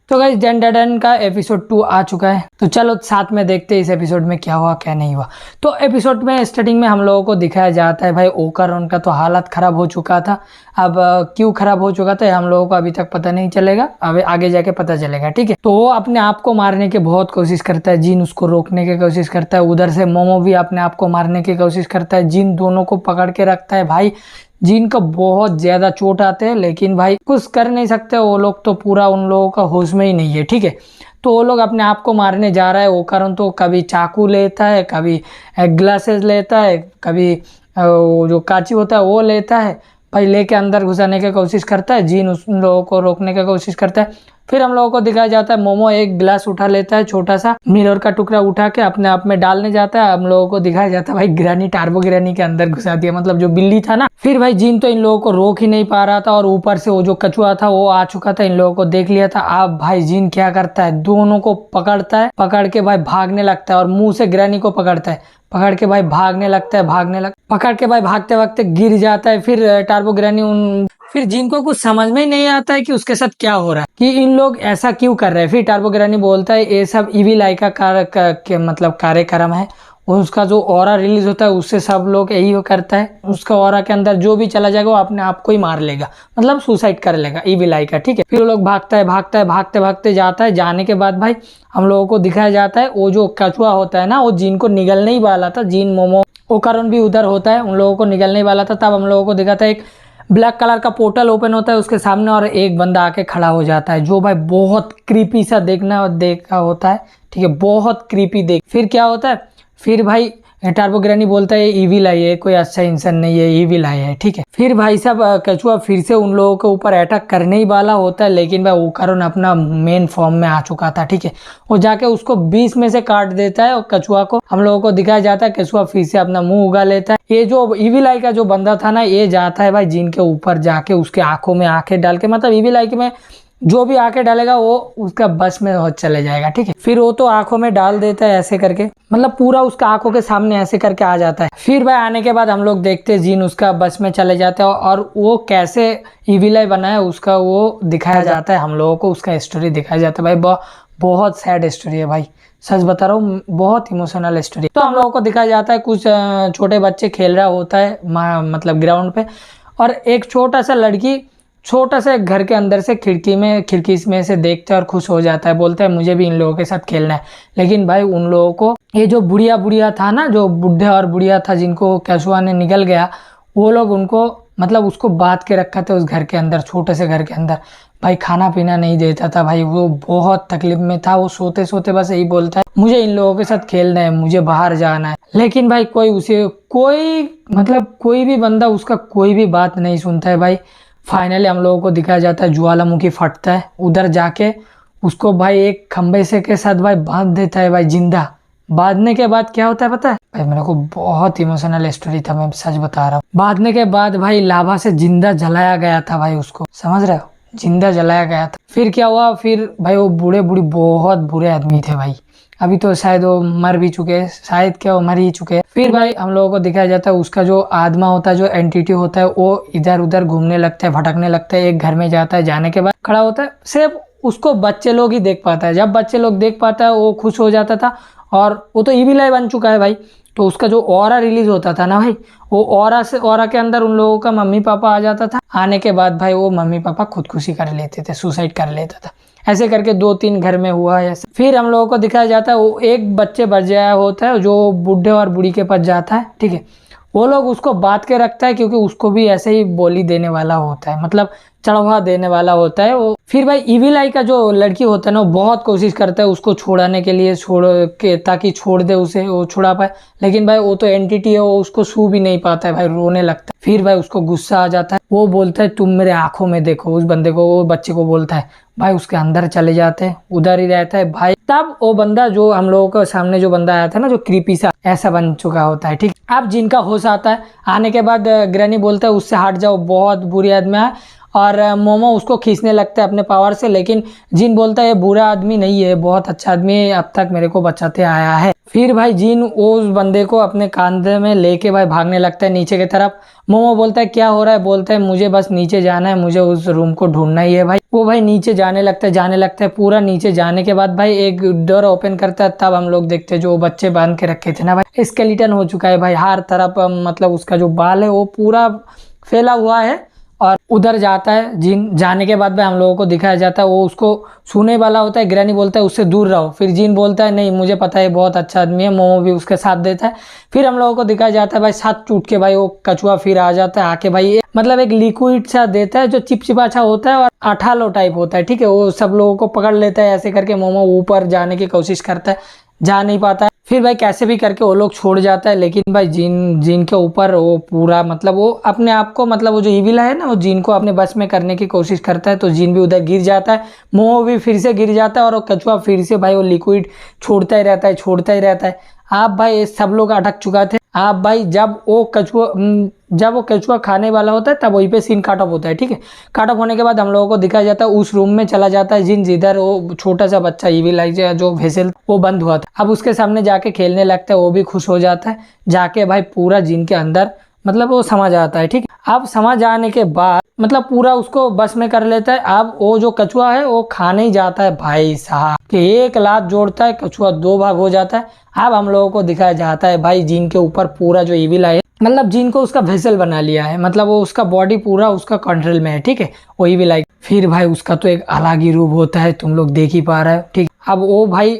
तो guys done done का episode 2 आ चुका है, तो चलो साथ में देखते हैं इस एपिसोड में क्या हुआ क्या नहीं हुआ। तो एपिसोड में स्टार्टिंग में हम लोगों को दिखाया जाता है भाई ओकर उनका तो हालत खराब हो चुका था। अब क्यों खराब हो चुका था हम लोगों को अभी तक पता नहीं चलेगा, अब आगे जाके पता चलेगा, ठीक है। तो वो अपने आप को मारने की बहुत कोशिश करता है, जिन उसको रोकने की कोशिश करता है, उधर से मोमो भी अपने आप को मारने की कोशिश करता है, जिन दोनों को पकड़ के रखता है। भाई जिन का बहुत ज्यादा चोट आते हैं, लेकिन भाई कुछ कर नहीं सकते वो लोग, तो पूरा उन लोगों का होश में ही नहीं है, ठीक है। तो वो लोग अपने आप को मारने जा रहा है। वो कारण तो कभी चाकू लेता है, कभी ग्लासेस लेता है, कभी जो कांची होता है वो लेता है, भाई लेके अंदर घुसाने की कोशिश करता है। जीन उन लोगों को रोकने की कोशिश करता है। फिर हम लोगों को दिखाया जाता है मोमो एक गिलास उठा लेता है, छोटा सा मिरर का टुकड़ा उठा के अपने आप में डालने जाता है। हम लोगों को दिखाया जाता है भाई ग्रानी टार्बो ग्रानी के अंदर घुसा दिया, मतलब जो बिल्ली था ना। फिर भाई जीन तो इन लोगों को रोक ही नहीं पा रहा था, और ऊपर से वो जो कछुआ था वो आ चुका था, इन लोगों को देख लिया था। अब भाई जीन क्या करता है, दोनों को पकड़ता है, पकड़ के भाई भागने लगता है, और मुंह से ग्रानी को पकड़ता है, पकड़ के भाई भागने लगता है, पकड़ के भाई भागते वक्त गिर जाता है। फिर टार्बो ग्रानी फिर जिनको कुछ समझ में ही नहीं आता है कि उसके साथ क्या हो रहा है, कि इन लोग ऐसा क्यों कर रहे हैं। फिर टार्बो ग्रानी बोलता है ये सब इविल आई का मतलब कार्यक्रम है, और उसका जो ऑरा रिलीज होता है उससे सब लोग यही करता है। उसका ऑरा के अंदर जो भी चला जाएगा वो अपने आप को ही मार लेगा, मतलब सुसाइड कर लेगा इविल आई का, ठीक है। फिर वो लोग भागता है, भागते भागते जाता है। जाने के बाद भाई हम लोगों को दिखाया जाता है वो जो कछुआ होता है ना, वो जिन को निगलने ही वाला था, जिन मोमो ओकारोन भी उधर होता है, उन लोगों को निगलने ही वाला था। तब हम लोगों को दिखाता है एक ब्लैक कलर का पोर्टल ओपन होता है उसके सामने, और एक बंदा आके खड़ा हो जाता है, जो भाई बहुत क्रीपी सा देखा होता है, ठीक है, बहुत क्रीपी देख। फिर क्या होता है, फिर भाई टार्बो ग्रानी बोलता है ईविल आई है, कोई अच्छा इंसान नहीं है, ईविल आई है, ठीक है। फिर भाई साहब कछुआ फिर से उन लोगों के ऊपर अटैक करने ही वाला होता है, लेकिन भाई ओकारोन अपना मेन फॉर्म में आ चुका था, ठीक है। वो जाके उसको 20 में से काट देता है, और कछुआ को हम लोगों को दिखाया जाता है कछुआ फिर से अपना मुंह उगा लेता है। ये जो ईविल आई का जो बंदा था ना, ये जाता है भाई जिन के ऊपर जाके उसके आंखों में आंखें डाल के, मतलब ईविल आई में जो भी आंखें डालेगा वो उसका बस में हो चले जाएगा, ठीक है। फिर वो तो आंखों में डाल देता है ऐसे करके, मतलब पूरा उसका आंखों के सामने ऐसे करके आ जाता है। फिर भाई आने के बाद हम लोग देखते हैं जिन उसका बस में चले जाते हैं, और वो कैसे ईविल आई बना है उसका वो दिखाया जाता है हम लोगों को, उसका स्टोरी दिखाया जाता है। भाई बहुत सैड स्टोरी है भाई, सच बता रहा हूँ, बहुत इमोशनल स्टोरी। तो हम लोगों को दिखाया जाता है कुछ छोटे बच्चे खेल रहा होता है मतलब ग्राउंड पे, और एक छोटा सा लड़की छोटा सा घर के अंदर से खिड़की में से देखते हैं और खुश हो जाता है, बोलता है मुझे भी इन लोगों के साथ खेलना है। लेकिन भाई उन लोगों को ये जो बुढ़िया था ना, जो बुढ़े और बुढ़िया था जिनको कछुआ ने निगल गया, वो लोग उनको मतलब उसको बांध के रखा था उस घर के अंदर, छोटे से घर के अंदर। भाई खाना पीना नहीं देता था, भाई वो बहुत तकलीफ में था। वो सोते सोते बस यही बोलता है मुझे इन लोगों के साथ खेलना है, मुझे बाहर जाना है। लेकिन भाई कोई भी बंदा उसका कोई भी बात नहीं सुनता है। भाई फाइनली हम लोगों को दिखाया जाता है ज्वालामुखी फटता है, उधर जाके उसको भाई एक खंबे से के साथ भाई बांध देता है भाई जिंदा। बांधने के बाद क्या होता है पता है भाई, मेरे को बहुत इमोशनल स्टोरी था, मैं सच बता रहा हूँ। बांधने के बाद भाई लावा से जिंदा जलाया गया था भाई उसको, समझ रहे हो, जिंदा जलाया गया था। फिर क्या हुआ, फिर भाई वो बूढ़े बहुत बुरे आदमी थे भाई, अभी तो शायद वो मर भी चुके हैं, शायद क्या वो मर ही चुके हैं। फिर भाई हम लोगों को दिखाया जाता है उसका जो आत्मा होता है, जो एंटिटी होता है, वो इधर उधर घूमने लगता है, भटकने लगता है, एक घर में जाता है, जाने के बाद खड़ा होता है। सिर्फ उसको बच्चे लोग ही देख पाता है, जब बच्चे लोग देख पाता है वो खुश हो जाता था। और वो तो ईविल आई बन चुका है भाई, तो उसका जो ऑरा रिलीज होता था ना भाई, वो ऑरा के अंदर उन लोगों का मम्मी पापा आ जाता था। आने के बाद भाई वो मम्मी पापा खुदकुशी कर लेते थे, सुसाइड कर लेता था। ऐसे करके 2-3 घर में हुआ है ऐसे। फिर हम लोगों को दिखाया जाता है वो एक बच्चे बच जाया होता है जो बुढ़े और बूढ़ी के पास जाता है, ठीक है। वो लोग उसको बांध के रखता है क्योंकि उसको भी ऐसे ही बोली देने वाला होता है, मतलब चढ़वा देने वाला होता है वो। फिर भाई ईविल आई का जो लड़की होता है ना, वो बहुत कोशिश करता है उसको छोड़ाने के लिए, ताकि छोड़ दे उसे, वो छुड़ा पाए। लेकिन भाई वो तो एंटिटी है, वो उसको छू भी नहीं पाता है भाई, रोने लगता है। फिर भाई उसको गुस्सा आ जाता है, वो बोलता है तुम मेरे आंखों में देखो, उस बंदे को, वो बच्चे को बोलता है। भाई उसके अंदर चले जाते हैं, उधर ही रहता है भाई। तब वो बंदा जो हम लोगों के सामने जो बंदा आया था ना, जो क्रीपी सा ऐसा बन चुका होता है, ठीक। अब जिनका होश आता है, आने के बाद ग्रैनी बोलता है उससे हट जाओ, बहुत बुरी आदमी है। और मोमो उसको खींचने लगता है अपने पावर से, लेकिन जिन बोलता है ये बुरा आदमी नहीं है, बहुत अच्छा आदमी है, अब तक मेरे को बचाते आया है। फिर भाई जिन उस बंदे को अपने कंधे में लेके भाई भागने लगता है नीचे की तरफ। मोमो बोलता है क्या हो रहा है, बोलता है मुझे बस नीचे जाना है, मुझे उस रूम को ढूंढना ही है भाई। वो भाई नीचे जाने लगता है। पूरा नीचे जाने के बाद भाई एक डोर ओपन करता है, तब हम लोग देखते हैं जो बच्चे बांध के रखे थे ना भाई, स्केलेटन हो चुका है भाई हर तरफ, मतलब उसका जो बाल है वो पूरा फैला हुआ है। और उधर जाता है जिन, जाने के बाद भाई हम लोगों को दिखाया जाता है वो उसको छूने वाला होता है। ग्रैनी बोलता है उससे दूर रहो, फिर जिन बोलता है नहीं मुझे पता है बहुत अच्छा आदमी है, मोमो भी उसके साथ देता है। फिर हम लोगों को दिखाया जाता है भाई साथ टूट के भाई वो कछुआ फिर आ जाता है, आके भाई मतलब एक लिक्विड सा देता है जो चिपचिपा सा होता है और अठालो टाइप होता है, ठीक है। वो सब लोगों को पकड़ लेता है, ऐसे करके मोमो ऊपर जाने की कोशिश करता है, जा नहीं पाता है। फिर भाई कैसे भी करके वो लोग छोड़ जाता है, लेकिन भाई जिन के ऊपर वो पूरा मतलब वो अपने आप को, मतलब वो जो इविल है ना, वो जिन को अपने बस में करने की कोशिश करता है, तो जिन भी उधर गिर जाता है, मोमो भी फिर से गिर जाता है और वो कछुआ फिर से भाई वो लिक्विड छोड़ता ही रहता है। आप भाई सब लोग अटक चुका थे। आप भाई जब वो कछुआ खाने वाला होता है तब वहीं पे सीन काट ऑफ होता है, ठीक है। काट ऑफ होने के बाद हम लोगों को दिखाया जाता है उस रूम में चला जाता है जिन, जिधर वो छोटा सा बच्चा इविल जो वेसल वो बंद हुआ था, अब उसके सामने जाके खेलने लगता है। वो भी खुश हो जाता है, जाके भाई पूरा जिन के अंदर मतलब वो समझ आता है, ठीक है। अब समझ आने के बाद मतलब पूरा उसको बस में कर लेता है। अब वो जो कछुआ है वो खाने ही जाता है भाई साहब कि एक लात जोड़ता है, कछुआ दो भाग हो जाता है। अब हम लोगों को दिखाया जाता है भाई जिन के ऊपर पूरा जो इविल है, मतलब जिन को उसका वेसल बना लिया है, मतलब वो उसका बॉडी पूरा उसका कंट्रोल में है, ठीक है, वो इविल है। फिर भाई उसका तो एक अलग ही रूप होता है, तुम लोग देख ही पा रहे हो, ठीक। अब वो भाई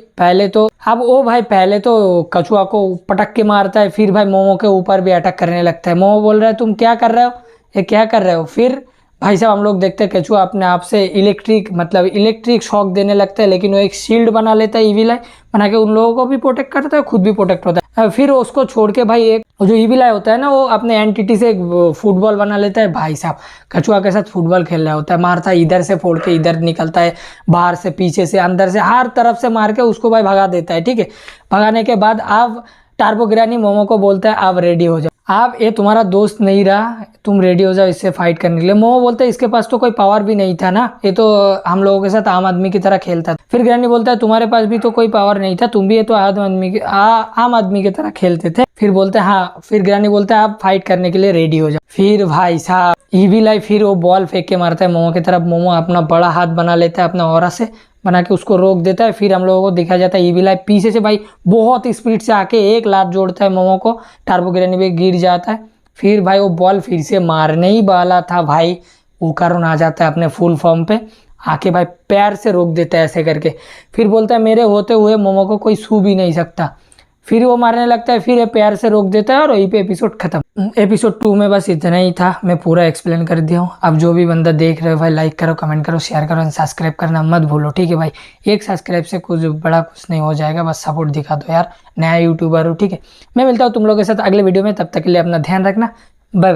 पहले तो कछुआ को पटक के मारता है, फिर भाई मोमो के ऊपर भी अटैक करने लगता है। मोमो बोल रहा है तुम क्या कर रहे हो, ये क्या कर रहे हो। फिर भाई साहब हम लोग देखते हैं कछुआ अपने आप से इलेक्ट्रिक शॉक देने लगता है, लेकिन वो एक शील्ड बना लेता है इविल आई, बना के उन लोगों को भी प्रोटेक्ट करता है, खुद भी प्रोटेक्ट होता है। फिर उसको छोड़ के भाई एक जो इविल आई होता है ना, वो अपने एंटिटी से फुटबॉल बना लेता है। भाई साहब कछुआ के साथ फुटबॉल खेल रहा होता है, मारता है, इधर से फोड़ के इधर निकलता है, बाहर से, पीछे से, अंदर से, हर तरफ से मार के उसको भाई भगा देता है, ठीक है। भगाने के बाद अब टार्बो ग्रैनी मोमो को बोलता है आप रेडी हो जाओ, आप ये तुम्हारा दोस्त नहीं रहा, तुम रेडी हो जाओ इससे फाइट करने के लिए। मोमो बोलता है इसके पास तो कोई पावर भी नहीं था ना, ये तो हम लोगों के साथ आम आदमी की तरह खेलता था। फिर ग्रैनी बोलता है तुम्हारे पास भी तो कोई पावर नहीं था, तुम भी ये तो आम आदमी की तरह खेलते थे। फिर बोलते हैं हाँ, फिर ग्रैनी बोलता है आप फाइट करने के लिए रेडी हो जाओ। फिर भाई साहब इविल आई फिर वो बॉल फेंक के मारता है मोमो की तरफ। मोमो अपना बड़ा हाथ बना लेता है अपना ऑरा से, बना के उसको रोक देता है। फिर हम लोगों को दिखाया जाता है इविल आई पीछे से भाई बहुत स्पीड से आके एक लात जोड़ता है मोमो को, टार्बो ग्रैनी भी गिर जाता है। फिर भाई वो बॉल फिर से मारने ही वाला था भाई, उकारुन आ जाता है अपने फुल फॉर्म पे, आके भाई पैर से रोक देता है ऐसे करके। फिर बोलता है मेरे होते हुए मोमो को कोई छू भी नहीं सकता। फिर वो मारने लगता है, फिर ये पैर से रोक देता है और वहीं पे एपिसोड खत्म। एपिसोड 2 में बस इतना ही था, मैं पूरा एक्सप्लेन कर दिया हूँ। अब जो भी बंदा देख रहे हो भाई लाइक करो, कमेंट करो, शेयर करो, सब्सक्राइब करना मत भूलो, ठीक है भाई। एक सब्सक्राइब से कुछ बड़ा कुछ नहीं हो जाएगा, बस सपोर्ट दिखा दो यार, नया यूट्यूबर हो, ठीक है। मैं मिलता हूँ तुम लोगों के साथ अगले वीडियो में, तब तक के लिए अपना ध्यान रखना, बाय बाय।